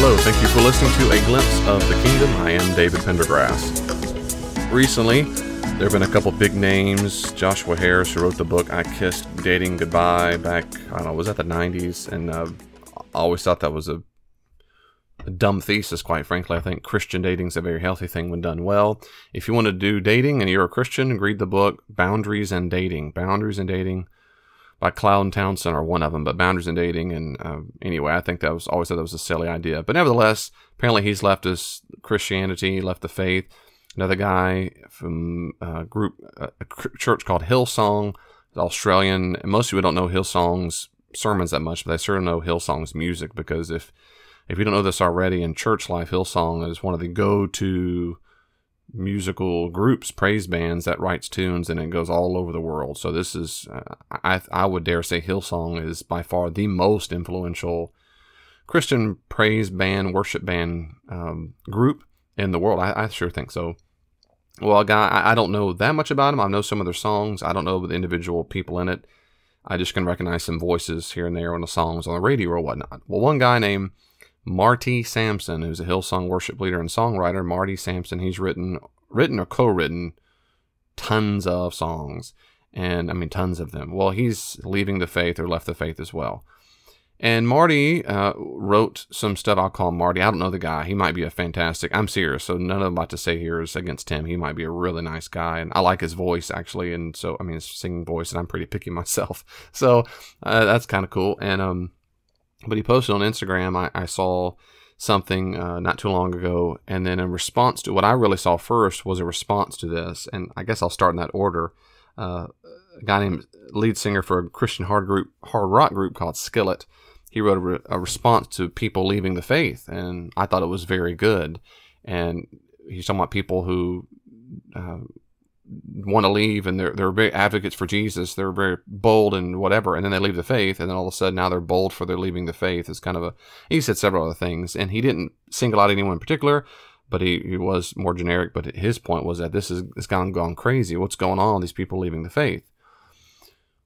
Hello, thank you for listening to A Glimpse of the Kingdom. I am David Pendergrass. Recently, there have been a couple big names. Joshua Harris, who wrote the book I Kissed Dating Goodbye back, I don't know, was that the 90s? And I always thought that was a dumb thesis, quite frankly. I think Christian dating is a very healthy thing when done well. If you want to do dating and you're a Christian, read the book Boundaries and Dating. Boundaries and Dating by Cloud and Townsend are one of them, but Boundaries and Dating. And anyway, I think always thought that was a silly idea. But nevertheless, apparently he's left his Christianity, left the faith. Another guy from a church called Hillsong, Australian. And most people don't know Hillsong's sermons that much, but they sure know Hillsong's music, because if you don't know this already, in church life, Hillsong is one of the go-to musical groups, praise bands that writes tunes, and it goes all over the world. So this is, I would dare say Hillsong is by far the most influential Christian praise band, worship band group in the world. I sure think so. Well, a guy, I don't know that much about him. I know some of their songs. I don't know the individual people in it. I just can recognize some voices here and there on the songs on the radio or whatnot. Well, one guy named Marty Sampson, who's a Hillsong worship leader and songwriter. Marty Sampson, he's written or co-written tons of songs, and I mean tons of them. Well, he's leaving the faith or left the faith as well. And Marty wrote some stuff. I'll call Marty. I don't know the guy. He might be a fantastic. I'm serious. So none of what I'm about to say here is against him. He might be a really nice guy, and I like his voice actually. And so I mean his singing voice, and I'm pretty picky myself. So that's kind of cool. And but he posted on Instagram, I saw something not too long ago, and then in response to what I really saw first was a response to this, and I guess I'll start in that order. A guy named lead singer for a Christian hard rock group called Skillet, he wrote a response to people leaving the faith, and I thought it was very good. And he's talking about people who want to leave, and they're big advocates for Jesus. They're very bold and whatever, and then they leave the faith, and then all of a sudden now they're bold for their leaving the faith. It's kind of he said several other things, and he didn't single out anyone in particular, but he was more generic. But his point was that it's gone crazy. What's going on? These people leaving the faith.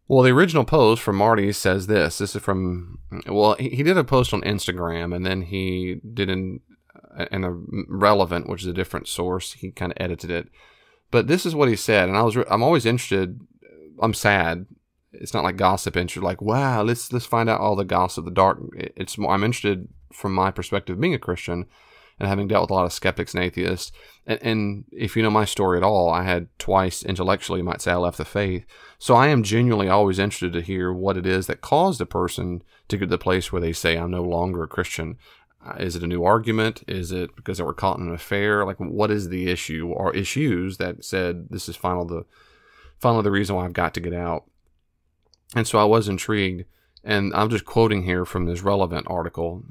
Well, the original post from Marty says this. This is from, well, he did a post on Instagram, and then he did in a Relevant, which is a different source. He kind of edited it. But this is what he said, and I'm always interested. I'm sad. It's not like gossip interested, like, wow, let's find out all the gossip, the dark. It's more, I'm interested from my perspective, being a Christian and having dealt with a lot of skeptics and atheists. And if you know my story at all, I had twice intellectually, you might say, I left the faith. So I am genuinely always interested to hear what it is that caused a person to get to the place where they say, I'm no longer a Christian. Is it a new argument? Is it because they were caught in an affair? Like, what is the issue or issues that said this is finally the reason why I've got to get out? And so I was intrigued, and I'm just quoting here from this Relevant article.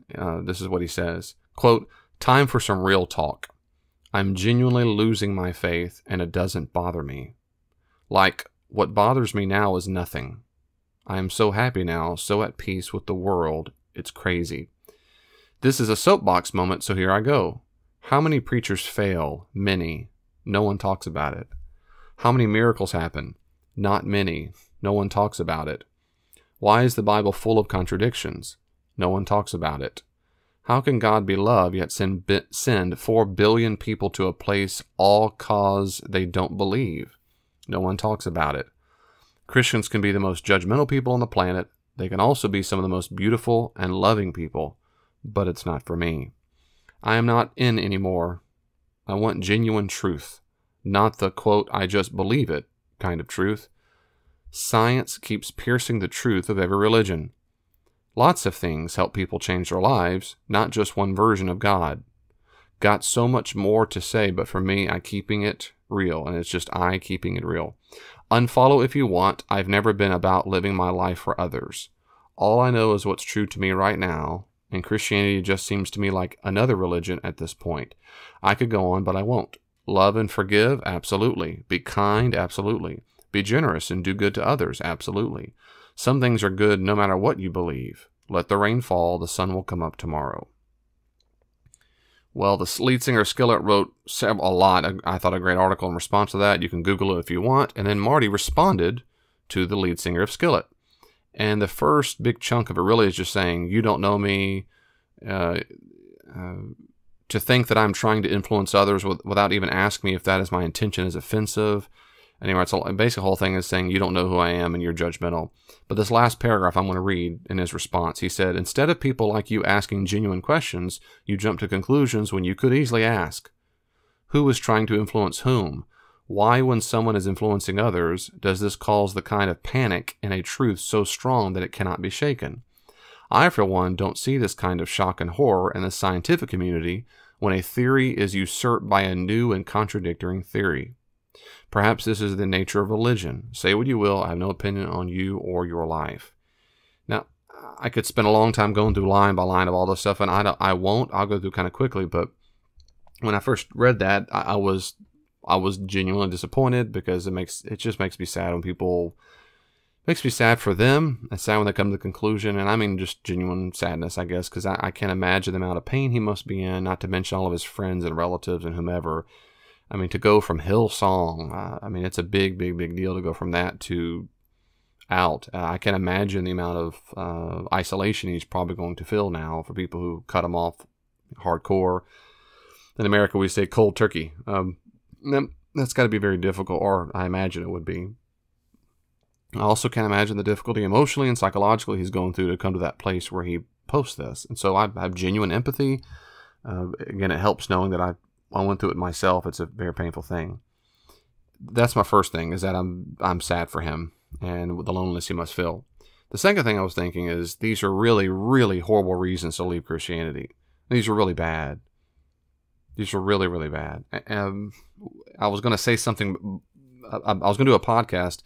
This is what he says, quote, "Time for some real talk. I'm genuinely losing my faith, and it doesn't bother me. Like, what bothers me now is nothing. I am so happy now, so at peace with the world, it's crazy. This is a soapbox moment, so here I go. How many preachers fail? Many. No one talks about it. How many miracles happen? Not many. No one talks about it. Why is the Bible full of contradictions? No one talks about it. How can God be love yet send 4 billion people to a place all cause they don't believe? No one talks about it. Christians can be the most judgmental people on the planet. They can also be some of the most beautiful and loving people. But it's not for me. I am not in anymore. I want genuine truth, not the, quote, I just believe it kind of truth. Science keeps piercing the truth of every religion. Lots of things help people change their lives, not just one version of God. Got so much more to say, but for me, I'm keeping it real, and it's just I keeping it real. Unfollow if you want. I've never been about living my life for others. All I know is what's true to me right now, and Christianity just seems to me like another religion at this point. I could go on, but I won't. Love and forgive? Absolutely. Be kind? Absolutely. Be generous and do good to others? Absolutely. Some things are good no matter what you believe. Let the rain fall, the sun will come up tomorrow. Well, the lead singer Skillet wrote a lot. I thought a great article in response to that. You can Google it if you want. And then Marty responded to the lead singer of Skillet. And the first big chunk of it really is just saying, you don't know me. to think that I'm trying to influence others without even asking me if that is my intention is offensive. Anyway, basically the whole thing is saying you don't know who I am and you're judgmental. But this last paragraph I'm going to read in his response, he said, instead of people like you asking genuine questions, you jump to conclusions when you could easily ask, who is trying to influence whom? Why, when someone is influencing others, does this cause the kind of panic in a truth so strong that it cannot be shaken? I, for one, don't see this kind of shock and horror in the scientific community when a theory is usurped by a new and contradicting theory. Perhaps this is the nature of religion. Say what you will, I have no opinion on you or your life. Now, I could spend a long time going through line by line of all this stuff, and I won't. I'll go through kind of quickly, but when I first read that, I was genuinely disappointed because it just makes me sad when people, makes me sad for them and sad when they come to the conclusion, and I mean just genuine sadness, I guess, because I can't imagine the amount of pain he must be in, not to mention all of his friends and relatives and whomever. I mean, to go from Hillsong, I mean, it's a big, big, big deal to go from that to out. I can imagine the amount of isolation he's probably going to feel now for people who cut him off hardcore. In America, we say cold turkey. That's got to be very difficult, or I imagine it would be. I also can't imagine the difficulty emotionally and psychologically he's going through to come to that place where he posts this. And so I have genuine empathy. Again, it helps knowing that I went through it myself. It's a very painful thing. That's my first thing, is that I'm sad for him and the loneliness he must feel. The second thing I was thinking is these are really, really horrible reasons to leave Christianity. These are really bad. These are really, really bad. I was going to say something. I was going to do a podcast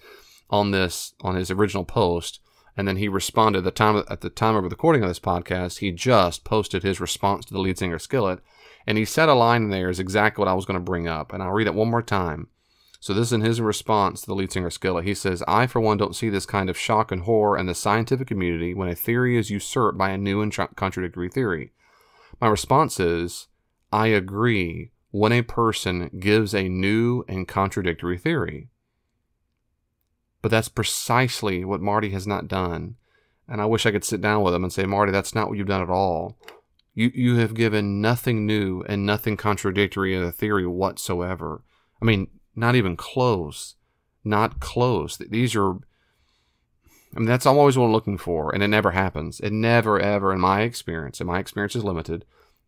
on this, on his original post, and then he responded at the time of the recording of this podcast. He just posted his response to the lead singer Skillet, and he said a line in there is exactly what I was going to bring up, and I'll read it one more time. So this is in his response to the lead singer Skillet. He says, I, for one, don't see this kind of shock and horror in the scientific community when a theory is usurped by a new and contradictory theory. My response is, I agree when a person gives a new and contradictory theory. But that's precisely what Marty has not done. And I wish I could sit down with him and say, Marty, that's not what you've done at all. You have given nothing new and nothing contradictory in the theory whatsoever. I mean, not even close. Not close. These are, I mean, that's always what I'm looking for, and it never happens. It never, ever, in my experience, and my experience is limited,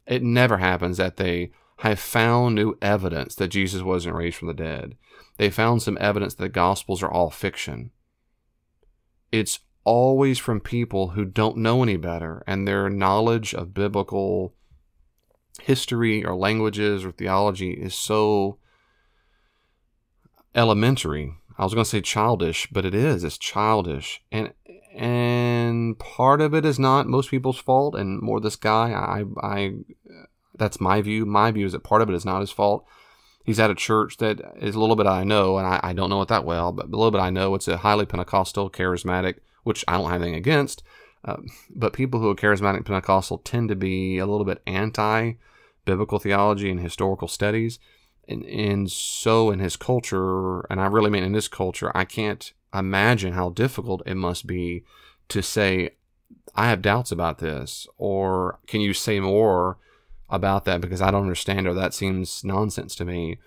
it never happens that they have found new evidence that Jesus wasn't raised from the dead. They found some evidence that the Gospels are all fiction. It's always from people who don't know any better, and their knowledge of biblical history or languages or theology is so elementary. I was going to say childish, but it is. It's childish. And part of it is not most people's fault, and more this guy, that's my view. My view is that part of it is not his fault. He's at a church that is a little bit I know, and I don't know it that well, but a little bit I know. It's a highly Pentecostal, charismatic, which I don't have anything against. But people who are charismatic Pentecostal tend to be a little bit anti-biblical theology and historical studies. And so in his culture, and I really mean in this culture, I can't imagine how difficult it must be to say, I have doubts about this, or can you say more about that because I don't understand, or that seems nonsense to me.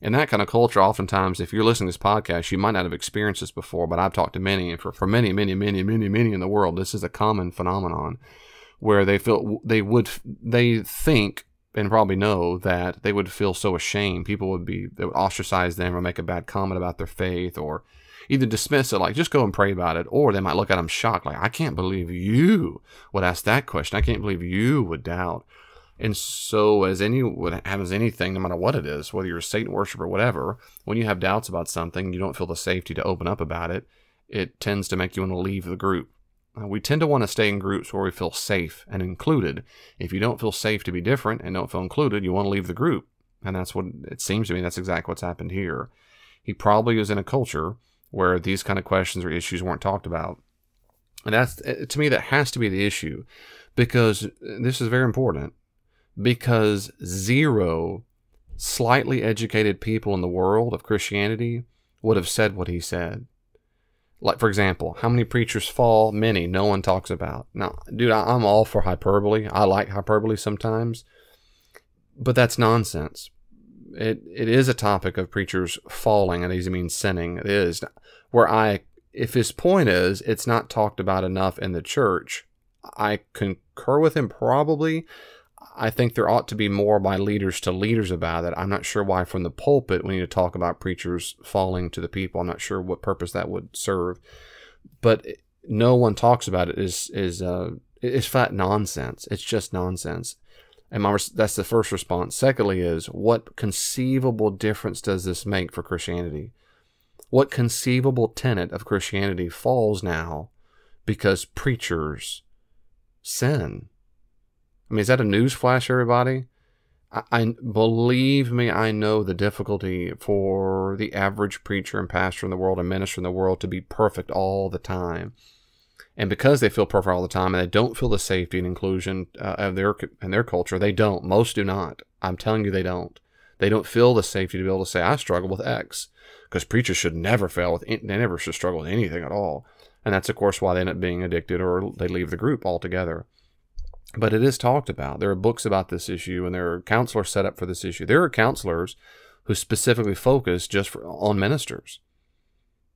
In that kind of culture, oftentimes, if you're listening to this podcast, you might not have experienced this before, but I've talked to many, and for many in the world, this is a common phenomenon where they think and probably know that they would feel so ashamed. They would ostracize them or make a bad comment about their faith, or either dismiss it, like, just go and pray about it, or they might look at them shocked, like, I can't believe you would ask that question. I can't believe you would doubt. And so what happens anything, no matter what it is, whether you're a Satan worshiper or whatever, when you have doubts about something, you don't feel the safety to open up about it, it tends to make you want to leave the group. We tend to want to stay in groups where we feel safe and included. If you don't feel safe to be different and don't feel included, you want to leave the group. And that's what it seems to me, that's exactly what's happened here. He probably is in a culture where these kind of questions or issues weren't talked about. And that's, to me, that has to be the issue, because this is very important, because 0 slightly educated people in the world of Christianity would have said what he said. Like, for example, how many preachers fall? Many. No one talks about. Now, dude, I'm all for hyperbole. I like hyperbole sometimes, but that's nonsense. It is a topic of preachers falling, and he means sinning. It is. If his point is it's not talked about enough in the church, I concur with him probably. I think there ought to be more by leaders to leaders about it. I'm not sure why from the pulpit we need to talk about preachers falling to the people. I'm not sure what purpose that would serve. But no one talks about it is flat nonsense. It's just nonsense. And that's the first response. Secondly is, what conceivable difference does this make for Christianity? What conceivable tenet of Christianity falls now because preachers sin? I mean, is that a news flash, everybody? I believe me, I know the difficulty for the average preacher and pastor in the world and minister in the world to be perfect all the time. And because they feel perfect all the time and they don't feel the safety and inclusion of their culture, they don't. Most do not. I'm telling you, they don't. They don't feel the safety to be able to say, I struggle with X. Because preachers should never they never should struggle with anything at all. And that's, of course, why they end up being addicted or they leave the group altogether. But it is talked about. There are books about this issue, and there are counselors set up for this issue. There are counselors who specifically focus just on ministers.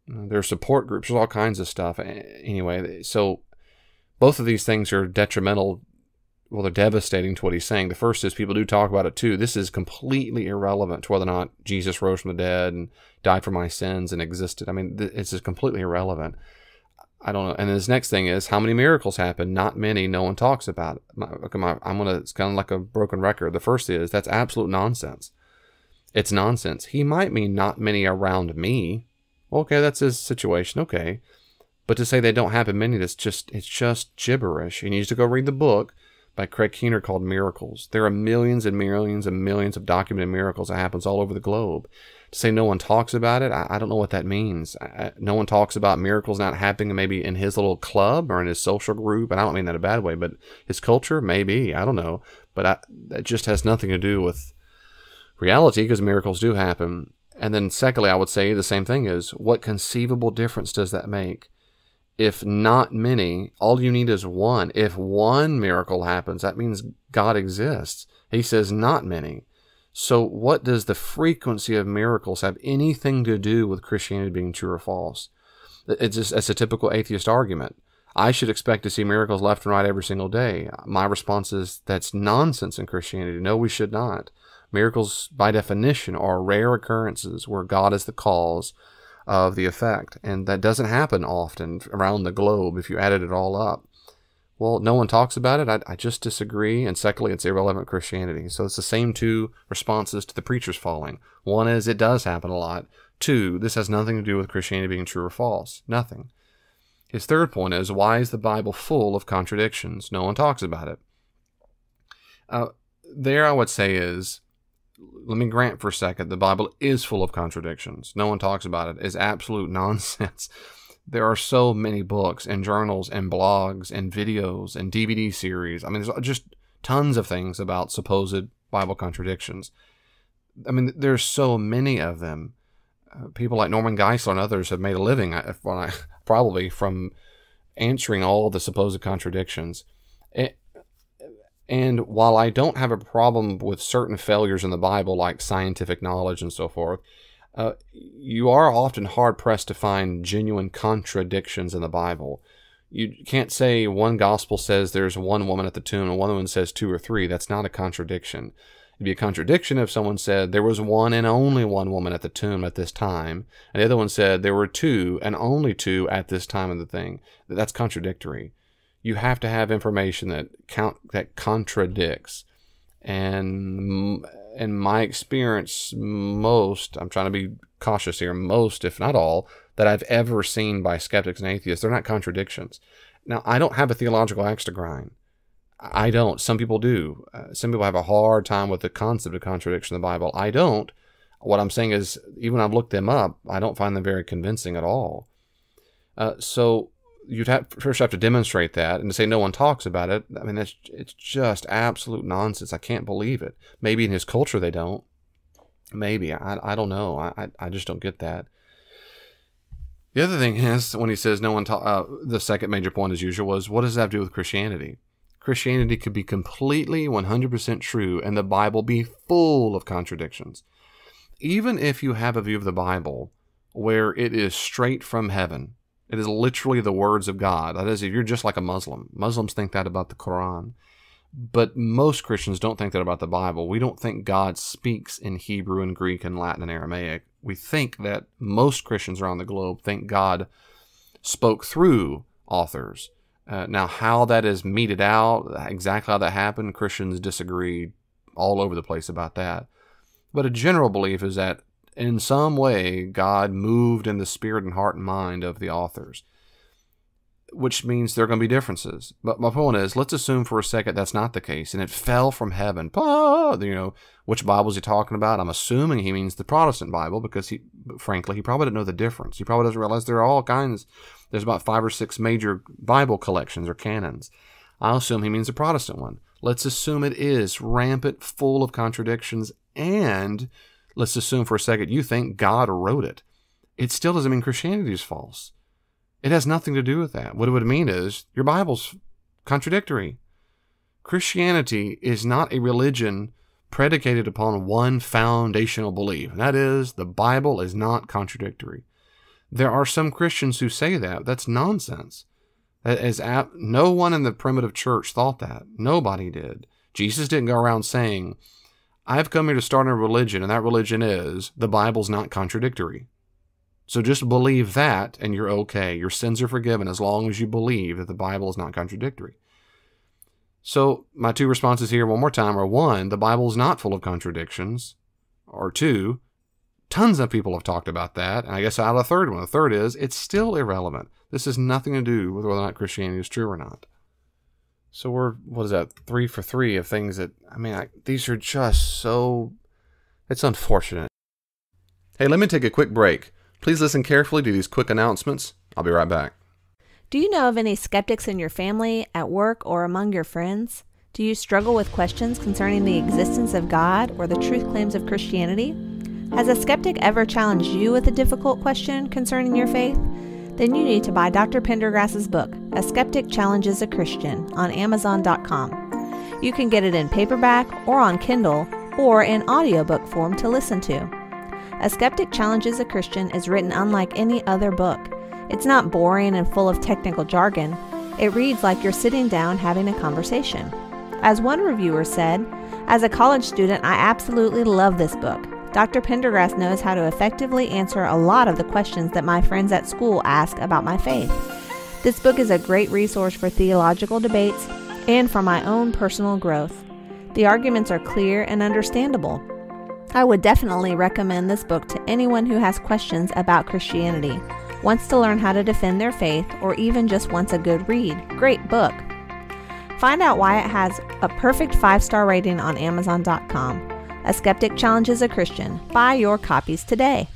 There are support groups. There's all kinds of stuff. Anyway, so both of these things are detrimental. Well, they're devastating to what he's saying. The first is people do talk about it too. This is completely irrelevant to whether or not Jesus rose from the dead and died for my sins and existed. I mean, it's just completely irrelevant. I don't know. And his next thing is, how many miracles happen? Not many. No one talks about it. It's kind of like a broken record. The first is, that's absolute nonsense. It's nonsense. He might mean not many around me. Okay, that's his situation. Okay. But to say they don't happen many, it's just gibberish. He needs to go read the book by Craig Keener called Miracles. There are millions and millions and millions of documented miracles that happens all over the globe. To say no one talks about it, I don't know what that means. No one talks about miracles not happening maybe in his little club or in his social group, and I don't mean that in a bad way, but his culture, maybe, I don't know. But that just has nothing to do with reality, because miracles do happen. And then secondly, I would say the same thing is, what conceivable difference does that make? If not many, all you need is one. If one miracle happens, that means God exists. He says not many. So what does the frequency of miracles have anything to do with Christianity being true or false? It's a typical atheist argument. I should expect to see miracles left and right every single day. My response is, that's nonsense in Christianity. No, we should not. Miracles, by definition, are rare occurrences where God is the cause of the effect. And that doesn't happen often around the globe if you added it all up. Well, no one talks about it. I just disagree. And secondly, it's irrelevant Christianity. So it's the same two responses to the preachers falling. One is, it does happen a lot. Two, this has nothing to do with Christianity being true or false. Nothing. His third point is, why is the Bible full of contradictions? No one talks about it. There I would say is, let me grant for a second, the Bible is full of contradictions. No one talks about it. It's absolute nonsense. There are so many books and journals and blogs and videos and DVD series. I mean, there's just tons of things about supposed Bible contradictions. I mean, there's so many of them. People like Norman Geisler and others have made a living, probably, from answering all the supposed contradictions. And while I don't have a problem with certain failures in the Bible, like scientific knowledge and so forth, you are often hard-pressed to find genuine contradictions in the Bible. You can't say one gospel says there's one woman at the tomb and one woman says two or three. That's not a contradiction. It'd be a contradiction if someone said there was one and only one woman at the tomb at this time, and the other one said there were two and only two at this time of the thing. That's contradictory. You have to have information that contradicts. And in my experience, I'm trying to be cautious here, most, if not all, that I've ever seen by skeptics and atheists, they're not contradictions. Now, I don't have a theological axe to grind. I don't. Some people do. Some people have a hard time with the concept of contradiction in the Bible. I don't. What I'm saying is, even when I've looked them up, I don't find them very convincing at all. So you'd first have to demonstrate that, and to say no one talks about it, I mean, it's just absolute nonsense. I can't believe it. Maybe in his culture they don't. Maybe. I don't know. I just don't get that. The other thing is, when he says no one the second major point as usual was, what does that have to do with Christianity? Christianity could be completely 100% true and the Bible be full of contradictions. Even if you have a view of the Bible where it is straight from heaven, it is literally the words of God. That is, if you're just like a Muslim. Muslims think that about the Quran. But most Christians don't think that about the Bible. We don't think God speaks in Hebrew and Greek and Latin and Aramaic. We think that most Christians around the globe think God spoke through authors. Now, how that is meted out, exactly how that happened, Christians disagree all over the place about that. But a general belief is that in some way, God moved in the spirit and heart and mind of the authors, which means there are going to be differences. But my point is, let's assume for a second that's not the case, and it fell from heaven. Which Bible is he talking about? I'm assuming he means the Protestant Bible, because frankly, he probably didn't know the difference. He probably doesn't realize there are all kinds. There's about 5 or 6 major Bible collections or canons. I'll assume he means the Protestant one. Let's assume it is rampant, full of contradictions, and let's assume for a second you think God wrote it. It still doesn't mean Christianity is false. It has nothing to do with that. What it would mean is your Bible's contradictory. Christianity is not a religion predicated upon one foundational belief. And that is, the Bible is not contradictory. There are some Christians who say that. That's nonsense. No one in the primitive church thought that. Nobody did. Jesus didn't go around saying, I've come here to start a religion, and that religion is, the Bible's not contradictory. So just believe that, and you're okay. Your sins are forgiven as long as you believe that the Bible is not contradictory. So my 2 responses here one more time are: 1, the Bible is not full of contradictions. Or 2, tons of people have talked about that. And I guess out of the third one. The third is, it's still irrelevant. This has nothing to do with whether or not Christianity is true or not. So we're, 3 for 3 of things that, these are just so, it's unfortunate. Hey, let me take a quick break. Please listen carefully to these quick announcements. I'll be right back. Do you know of any skeptics in your family, at work, or among your friends? Do you struggle with questions concerning the existence of God or the truth claims of Christianity? Has a skeptic ever challenged you with a difficult question concerning your faith? Then you need to buy Dr. Pendergrass's book, A Skeptic Challenges a Christian, on Amazon.com. You can get it in paperback or on Kindle or in audiobook form to listen to. A Skeptic Challenges a Christian is written unlike any other book. It's not boring and full of technical jargon. It reads like you're sitting down having a conversation. As one reviewer said, as a college student, I absolutely love this book. Dr. Pendergrass knows how to effectively answer a lot of the questions that my friends at school ask about my faith. This book is a great resource for theological debates and for my own personal growth. The arguments are clear and understandable. I would definitely recommend this book to anyone who has questions about Christianity, wants to learn how to defend their faith, or even just wants a good read. Great book. Find out why it has a perfect 5-star rating on Amazon.com. A Skeptic Challenges a Christian. Buy your copies today.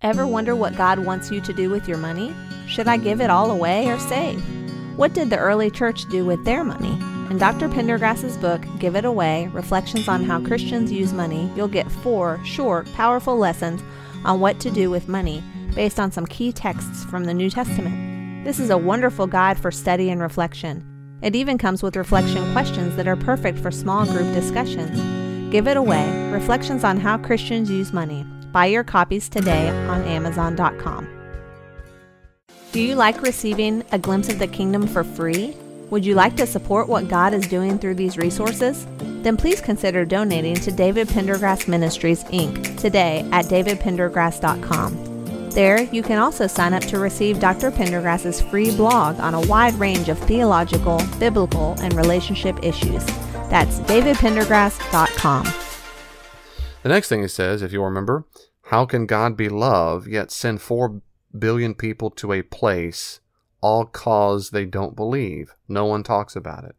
Ever wonder what God wants you to do with your money? Should I give it all away or save? What did the early church do with their money? In Dr. Pendergrass's book, Give It Away, Reflections on How Christians Use Money, you'll get 4 short, powerful lessons on what to do with money based on some key texts from the New Testament. This is a wonderful guide for study and reflection. It even comes with reflection questions that are perfect for small group discussions. Give It Away, Reflections on How Christians Use Money. Buy your copies today on Amazon.com. Do you like receiving a glimpse of the kingdom for free? Would you like to support what God is doing through these resources? Then please consider donating to David Pendergrass Ministries, Inc. today at davidpendergrass.com. There, you can also sign up to receive Dr. Pendergrass's free blog on a wide range of theological, biblical, and relationship issues. That's davidpendergrass.com. The next thing he says, if you'll remember, how can God be love yet send 4 billion people to a place, all cause they don't believe? No one talks about it.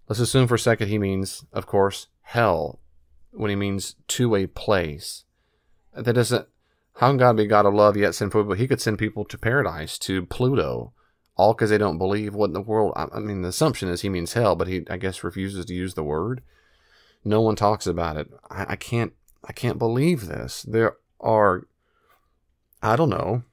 Let's assume for a second he means, of course, hell, when he means to a place. That doesn't, how can God be God of love yet send people? He could send people to paradise, to Pluto, all because they don't believe. What in the world? The assumption is he means hell, but he, I guess, refuses to use the word. No one talks about it. I can't believe this. There are, I don't know,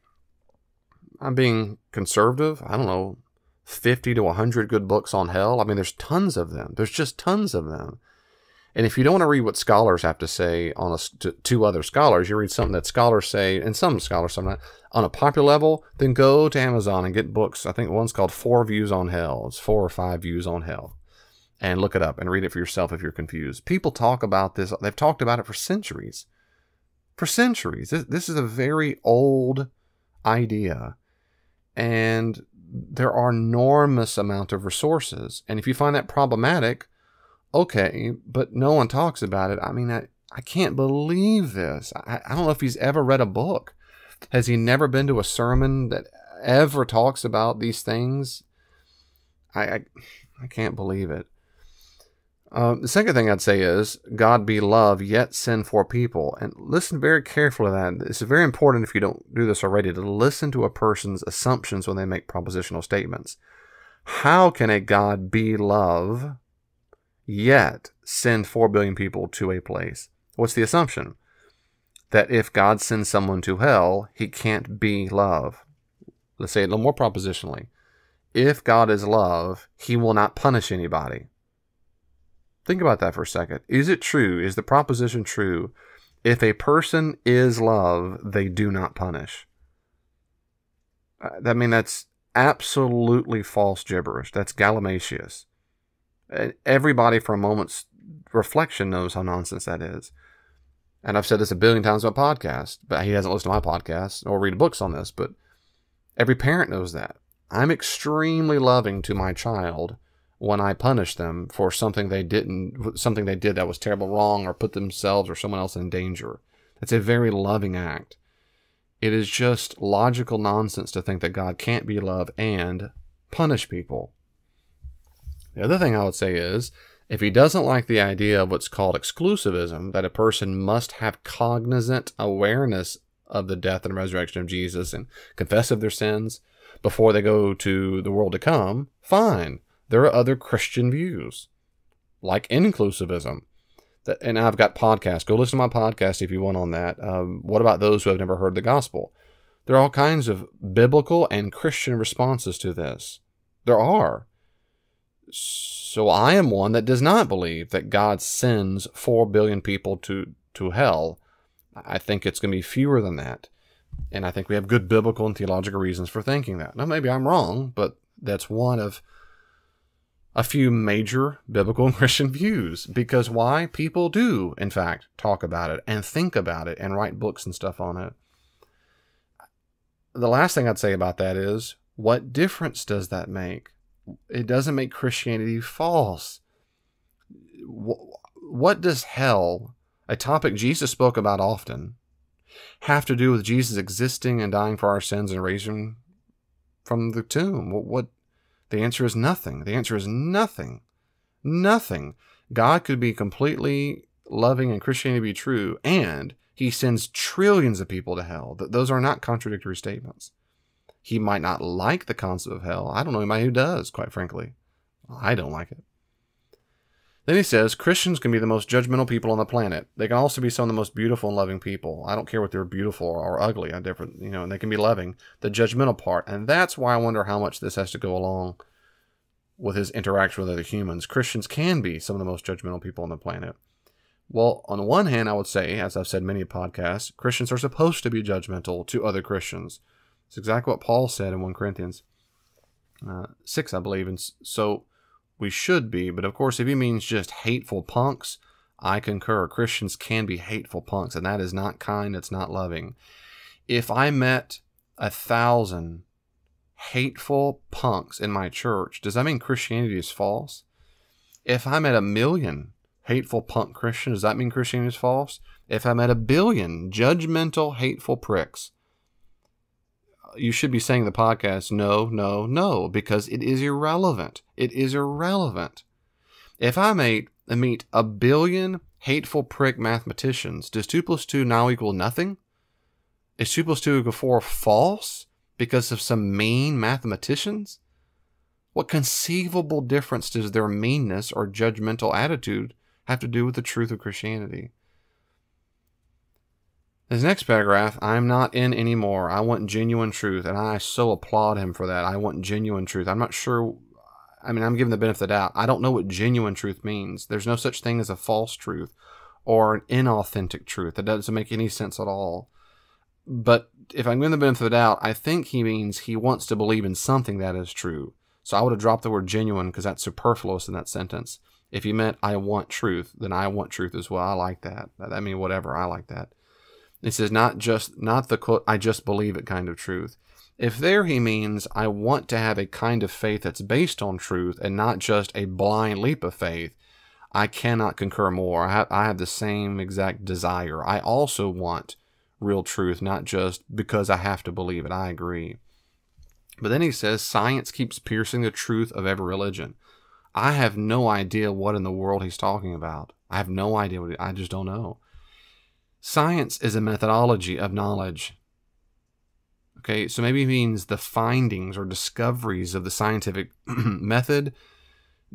I'm being conservative. I don't know, 50 to 100 good books on hell. I mean, there's tons of them. There's just tons of them. And if you don't want to read what scholars have to say on to other scholars, you read something that scholars say, and some scholars, some not, on a popular level, then go to Amazon and get books. I think one's called 4 Views on Hell. It's 4 or 5 views on hell. And look it up and read it for yourself if you're confused. People talk about this. They've talked about it for centuries. For centuries. This is a very old idea. And there are enormous amount of resources. And if you find that problematic, okay, but no one talks about it. I mean, I can't believe this. I don't know if he's ever read a book. Has he never been to a sermon that ever talks about these things? I can't believe it. The second thing I'd say is, God be love, yet sinful people. And listen very carefully to that. It's very important, if you don't do this already, to listen to a person's assumptions when they make propositional statements. How can a God be love, yet send 4 billion people to a place? What's the assumption? That if God sends someone to hell, he can't be love. Let's say it a little more propositionally. If God is love, he will not punish anybody. Think about that for a second. Is it true? Is the proposition true? If a person is love, they do not punish. I mean, that's absolutely false gibberish. That's Gallimacius. Everybody for a moment's reflection knows how nonsense that is. And I've said this a billion times on my podcast, but he hasn't listened to my podcast or read books on this, but every parent knows that. I'm extremely loving to my child when I punish them for something they did that was terrible, wrong, or put themselves or someone else in danger. It's a very loving act. It is just logical nonsense to think that God can't be love and punish people. The other thing I would say is, if he doesn't like the idea of what's called exclusivism, that a person must have cognizant awareness of the death and resurrection of Jesus and confess of their sins before they go to the world to come, fine. There are other Christian views, like inclusivism. And I've got podcasts. Go listen to my podcast if you want on that. What about those who have never heard the gospel? There are all kinds of biblical and Christian responses to this. There are. So I am one that does not believe that God sends 4 billion people to hell. I think it's going to be fewer than that. And I think we have good biblical and theological reasons for thinking that. Now, maybe I'm wrong, but that's one of a few major biblical and Christian views. Because why? People do, in fact, talk about it and think about it and write books and stuff on it. The last thing I'd say about that is, what difference does that make? It doesn't make Christianity false. What does hell, a topic Jesus spoke about often, have to do with Jesus existing and dying for our sins and raising from the tomb? What? The answer is nothing. The answer is nothing. Nothing. God could be completely loving and Christianity be true, and he sends trillions of people to hell. Those are not contradictory statements. He might not like the concept of hell. I don't know anybody who does, quite frankly. I don't like it. Then he says, Christians can be the most judgmental people on the planet. They can also be some of the most beautiful and loving people. I don't care what they're beautiful or ugly. I'm different, and they can be loving. The judgmental part. And that's why I wonder how much this has to go along with his interaction with other humans. Christians can be some of the most judgmental people on the planet. Well, on the one hand, I would say, as I've said in many podcasts, Christians are supposed to be judgmental to other Christians. It's exactly what Paul said in 1 Corinthians 6, I believe. And so we should be, but of course, if he means just hateful punks, I concur. Christians can be hateful punks, and that is not kind, it's not loving. If I met 1,000 hateful punks in my church, does that mean Christianity is false? If I met 1,000,000 hateful punk Christians, does that mean Christianity is false? If I met 1 billion judgmental, hateful pricks, you should be saying the podcast, no, because it is irrelevant. It is irrelevant. If I meet 1 billion hateful prick mathematicians, does 2 plus 2 now equal nothing? Is 2 plus 2 equal 4 false because of some mean mathematicians? What conceivable difference does their meanness or judgmental attitude have to do with the truth of Christianity? His next paragraph, I'm not in anymore. I want genuine truth. And I so applaud him for that. I want genuine truth. I'm not sure. I mean, I'm giving the benefit of the doubt. I don't know what genuine truth means. There's no such thing as a false truth or an inauthentic truth. That doesn't make any sense at all. But if I'm giving the benefit of the doubt, I think he means he wants to believe in something that is true. So I would have dropped the word genuine because that's superfluous in that sentence. If he meant I want truth, then I want truth as well. I like that. I mean, whatever. I like that. It says not the quote, I just believe it kind of truth. If there he means I want to have a kind of faith that's based on truth and not just a blind leap of faith, I cannot concur more. I have the same exact desire. I also want real truth, not just because I have to believe it. I agree. But then he says science keeps piercing the truth of every religion. I have no idea what in the world he's talking about. I have no idea I just don't know. Science is a methodology of knowledge. Okay, so maybe it means the findings or discoveries of the scientific method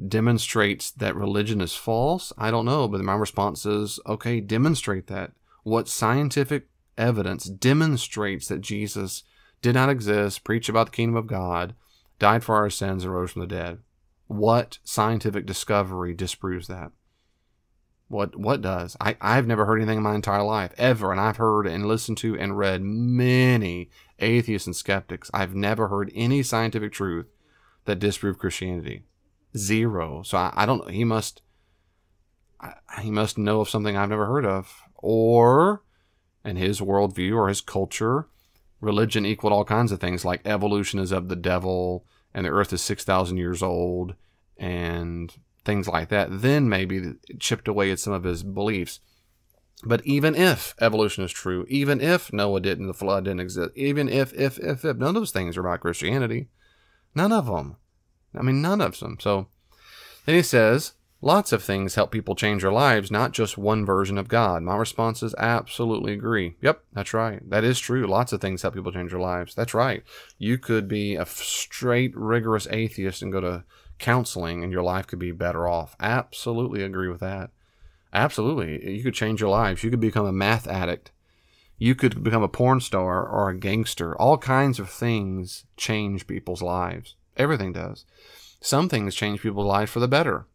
demonstrates that religion is false. I don't know, but my response is, okay, demonstrate that. What scientific evidence demonstrates that Jesus did not exist, preached about the kingdom of God, died for our sins, and rose from the dead? What scientific discovery disproves that? What does? I've never heard anything in my entire life, ever, and I've heard and listened to and read many atheists and skeptics. I've never heard any scientific truth that disproved Christianity. Zero. So I don't know. He must know of something I've never heard of. Or, in his worldview or his culture, religion equaled all kinds of things, like evolution is of the devil, and the earth is 6,000 years old, and things like that. Then maybe it chipped away at some of his beliefs. But even if evolution is true, even if Noah didn't, the flood didn't exist, even if none of those things are about Christianity. None of them. I mean, none of them. So then he says, lots of things help people change their lives, not just one version of God. My response is absolutely agree. Yep, that's right. That is true. Lots of things help people change their lives. That's right. You could be a straight, rigorous atheist and go to counseling and your life could be better off. Absolutely agree with that. Absolutely. You could change your lives. You could become a math addict. You could become a porn star or a gangster. All kinds of things change people's lives. Everything does. Some things change people's lives for the better.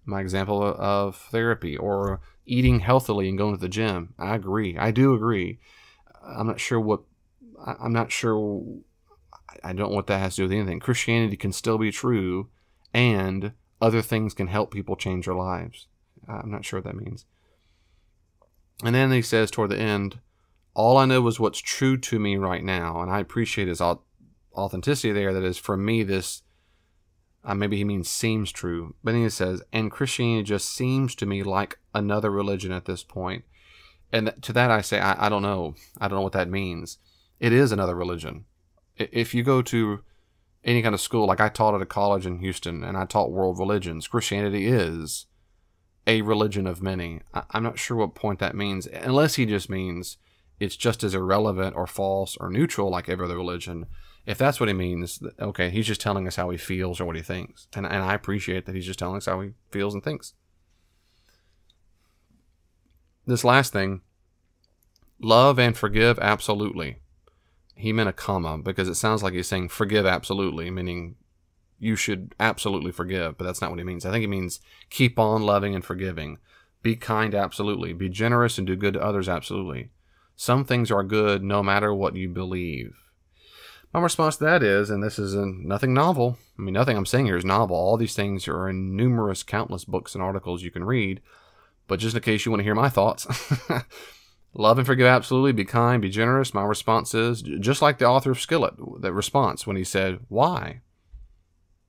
My example of therapy or eating healthily and going to the gym. I agree. I do agree. I don't know what that has to do with anything. Christianity can still be true and other things can help people change their lives. I'm not sure what that means. And then he says toward the end, all I know is what's true to me right now. And I appreciate his authenticity there. That is, for me, this, maybe he means seems true. But then he says, and Christianity just seems to me like another religion at this point. And to that I say, I don't know. I don't know what that means. It is another religion. If you go to any kind of school, like I taught at a college in Houston, and I taught world religions, Christianity is a religion of many. I'm not sure what point that means, unless he just means it's just as irrelevant or false or neutral like every other religion. If that's what he means, okay, he's just telling us how he feels or what he thinks. And I appreciate that he's just telling us how he feels and thinks. This last thing, love and forgive absolutely. He meant a comma because it sounds like he's saying forgive absolutely, meaning you should absolutely forgive, but that's not what he means. I think he means keep on loving and forgiving. Be kind absolutely. Be generous and do good to others absolutely. Some things are good no matter what you believe. My response to that is, and this is nothing novel. I mean, nothing I'm saying here is novel. All these things are in numerous, countless books and articles you can read. But just in case you want to hear my thoughts, love and forgive absolutely. Be kind, be generous. My response is, just like the author of Skillet, that response when he said, why?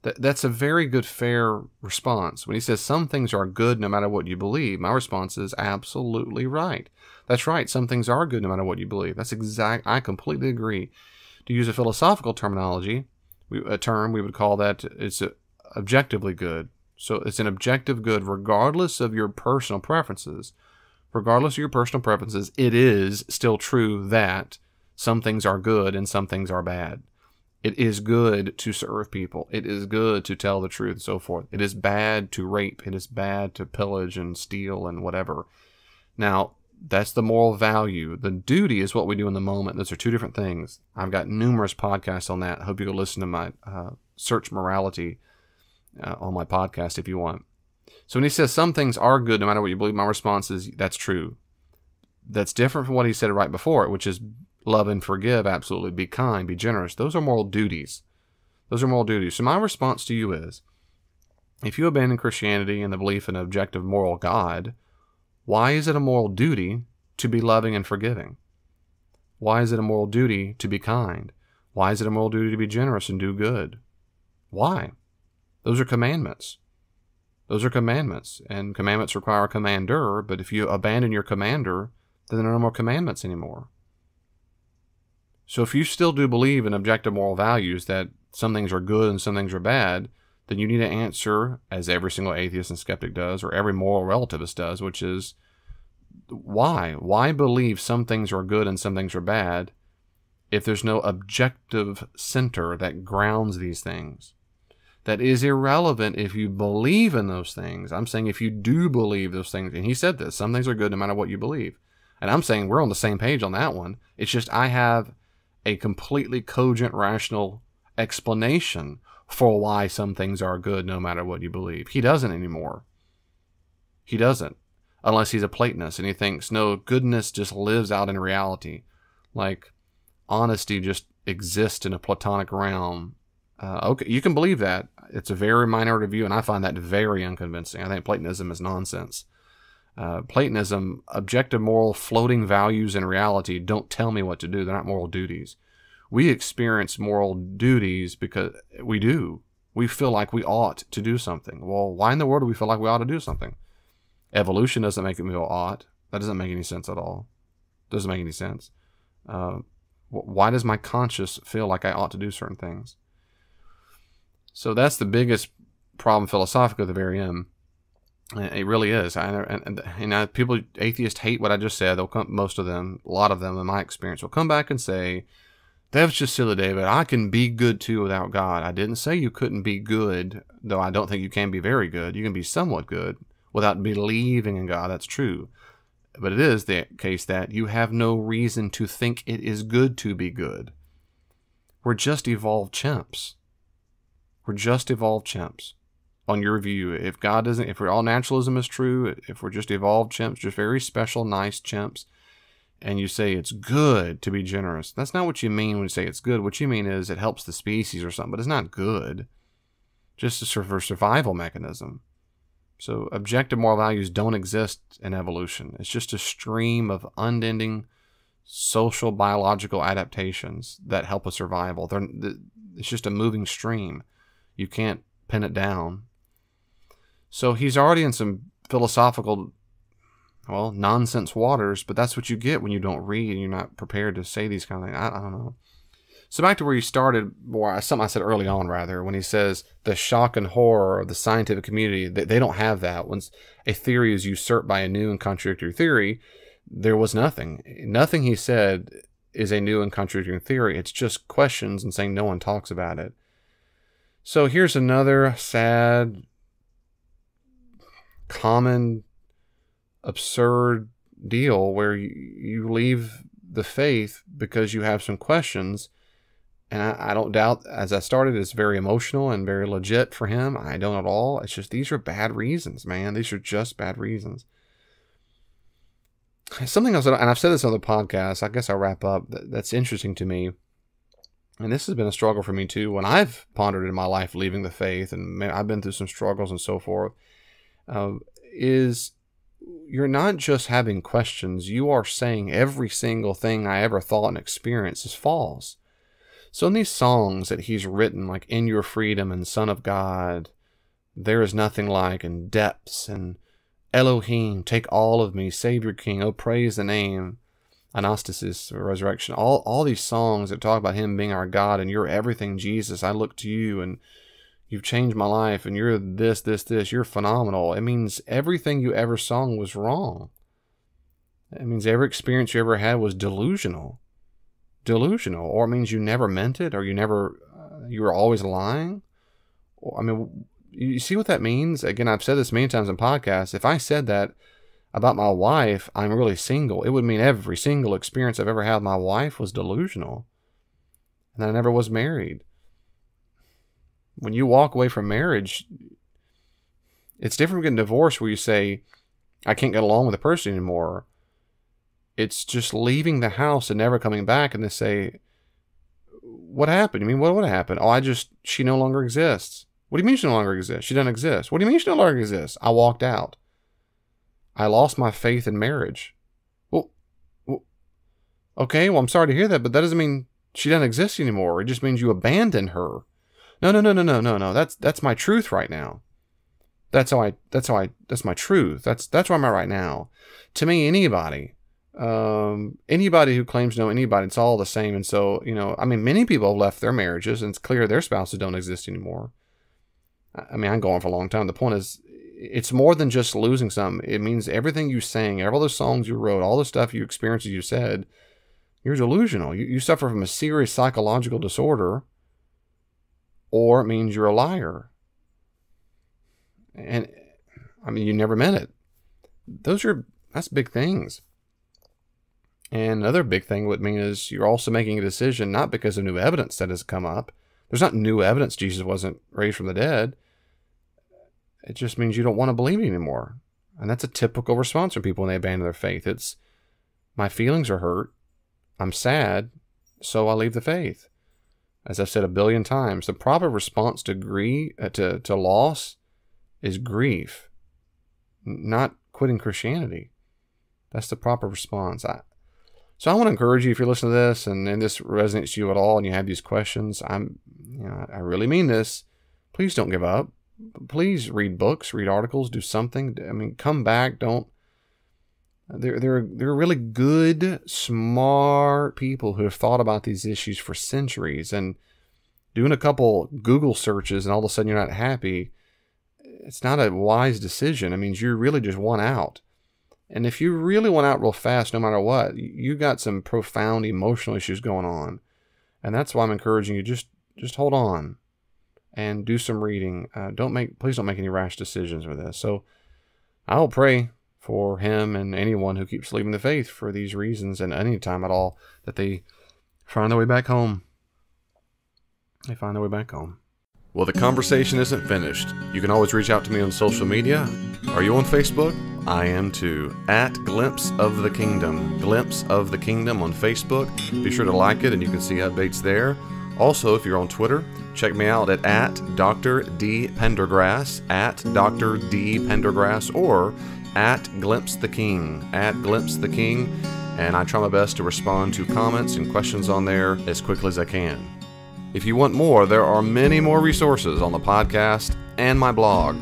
That's a very good, fair response. When he says some things are good no matter what you believe, my response is absolutely right. That's right. Some things are good no matter what you believe. I completely agree. To use a philosophical terminology, we would call that it's objectively good. So it's an objective good regardless of your personal preferences. Regardless of your personal preferences, it is still true that some things are good and some things are bad. It is good to serve people. It is good to tell the truth and so forth. It is bad to rape. It is bad to pillage and steal and whatever. Now, That's the moral value. The duty is what we do in the moment. Those are two different things. I've got numerous podcasts on that. I hope you go listen to my Search Morality on my podcast if you want. So when he says some things are good no matter what you believe, my response is that's true. That's different from what he said right before it, which is love and forgive, absolutely. Be kind, be generous. Those are moral duties. Those are moral duties. So my response to you is, if you abandon Christianity and the belief in an objective moral God, why is it a moral duty to be loving and forgiving? Why is it a moral duty to be kind? Why is it a moral duty to be generous and do good? Why? Those are commandments. Those are commandments, and commandments require a commander, but if you abandon your commander, then there are no more commandments anymore. So if you still do believe in objective moral values that some things are good and some things are bad, then you need to answer, as every single atheist and skeptic does, or every moral relativist does, which is, why? Why believe some things are good and some things are bad if there's no objective center that grounds these things? That is irrelevant if you believe in those things. I'm saying if you do believe those things, and he said this, some things are good no matter what you believe. And I'm saying we're on the same page on that one. It's just I have a completely cogent, rational explanation for why some things are good no matter what you believe. He doesn't anymore. He doesn't. Unless he's a Platonist and he thinks, no, goodness just lives out in reality. Like, honesty just exists in a Platonic realm. Okay, you can believe that. It's a very minority view, and I find that very unconvincing. I think Platonism is nonsense. Platonism, objective moral floating values in reality don't tell me what to do. They're not moral duties. We experience moral duties because we do. We feel like we ought to do something. Well, why in the world do we feel like we ought to do something? Evolution doesn't make it feel ought. That doesn't make any sense at all. Doesn't make any sense. Why does my conscience feel like I ought to do certain things? So that's the biggest problem philosophically at the very end. It really is. And people, atheists, hate what I just said. They'll come, most of them, a lot of them, in my experience, will come back and say, "That was just silly, David. I can be good too without God." I didn't say you couldn't be good, though I don't think you can be very good. You can be somewhat good without believing in God. That's true. But it is the case that you have no reason to think it is good to be good. We're just evolved chimps. We're just evolved chimps. On your view, if God doesn't, if all naturalism is true, if we're just evolved chimps, just very special, nice chimps, and you say it's good to be generous, that's not what you mean when you say it's good. What you mean is it helps the species or something, but it's not good. Just a survival mechanism. So objective moral values don't exist in evolution. It's just a stream of unending social biological adaptations that help with survival. It's just a moving stream. You can't pin it down. So he's already in some philosophical, well, nonsense waters, but that's what you get when you don't read and you're not prepared to say these kind of things. I don't know. So back to where you started, or something I said early on, rather, when he says the shock and horror of the scientific community, they don't have that. Once a theory is usurped by a new and contradictory theory, there was nothing. Nothing he said is a new and contradictory theory. It's just questions and saying no one talks about it. So here's another sad, common, absurd deal where you leave the faith because you have some questions. And I don't doubt, as I started, it's very emotional and very legit for him. I don't at all. It's just, these are bad reasons, man. These are just bad reasons. Something else, and I've said this on the podcast, I guess I'll wrap up, that's interesting to me. And this has been a struggle for me too, when I've pondered in my life leaving the faith, and I've been through some struggles and so forth, is you're not just having questions, you are saying every single thing I ever thought and experienced is false. So in these songs that he's written, like In Your Freedom and Son of God, There Is Nothing Like, and Depths, and Elohim, Take All of Me, Savior King, Oh Praise the Name, Anastasis, Resurrection, all these songs that talk about him being our God, and you're everything, Jesus, I look to you, and you've changed my life, and you're this, you're phenomenal. It means everything you ever sung was wrong. It means every experience you ever had was delusional. Or it means you never meant it, or you were always lying. I mean, you see what that means? Again, I've said this many times in podcasts. If I said that, about my wife, I'm really single, it would mean every single experience I've ever had with my wife was delusional. And I never was married. When you walk away from marriage, it's different from getting divorced where you say, I can't get along with the person anymore. It's just leaving the house and never coming back, and they say, what happened? You mean, what would happen? Oh, she no longer exists. What do you mean she no longer exists? She doesn't exist. What do you mean she no longer exists? I walked out. I lost my faith in marriage. Well, okay, well, I'm sorry to hear that, but that doesn't mean she doesn't exist anymore. It just means you abandoned her. No. That's my truth right now. That's my truth. That's where I'm at right now. To me, anybody who claims to know anybody, it's all the same. And so, many people have left their marriages, and it's clear their spouses don't exist anymore. I'm going for a long time. The point is, it's more than just losing something. It means everything you sang, all those songs you wrote, all the stuff you experienced, you said, you're delusional. You suffer from a serious psychological disorder, or it means you're a liar. And you never meant it. That's big things. And another big thing would mean is you're also making a decision not because of new evidence that has come up. There's not new evidence Jesus wasn't raised from the dead. It just means you don't want to believe it anymore. And that's a typical response from people when they abandon their faith. It's, my feelings are hurt. I'm sad, so I leave the faith. As I've said a billion times, the proper response to to loss is grief, not quitting Christianity. That's the proper response. So I want to encourage you, if you're listening to this and this resonates to you at all and you have these questions, I really mean this. Please don't give up. Please read books, read articles, do something. Come back. There are really good, smart people who have thought about these issues for centuries, and doing a couple Google searches and all of a sudden you're not happy, it's not a wise decision. It means you really just want out. And if you really want out real fast, no matter what, you got some profound emotional issues going on. And that's why I'm encouraging you, just hold on and do some reading. Please don't make any rash decisions with this. So I'll pray for him and anyone who keeps leaving the faith for these reasons, and any time at all, that they find their way back home. Well, the conversation isn't finished. You can always reach out to me on social media. Are you on Facebook? I am too. @Glimpse of the Kingdom. Glimpse of the Kingdom on Facebook. Be sure to like it and you can see updates there. Also, if you're on Twitter, check me out at Dr. D. Pendergrass, Dr. D. Pendergrass, or @Glimpse the King, @Glimpse the King. And I try my best to respond to comments and questions on there as quickly as I can. If you want more, there are many more resources on the podcast and my blog.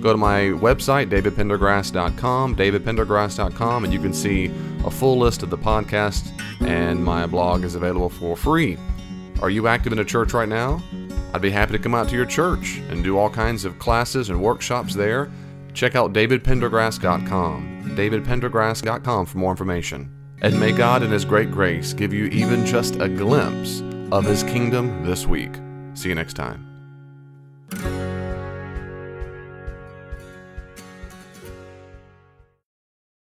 Go to my website, davidpendergrass.com, and you can see a full list of the podcast, and my blog is available for free. Are you active in a church right now? I'd be happy to come out to your church and do all kinds of classes and workshops there. Check out davidpendergrass.com, davidpendergrass.com for more information. And may God in His great grace give you even just a glimpse of His kingdom this week. See you next time.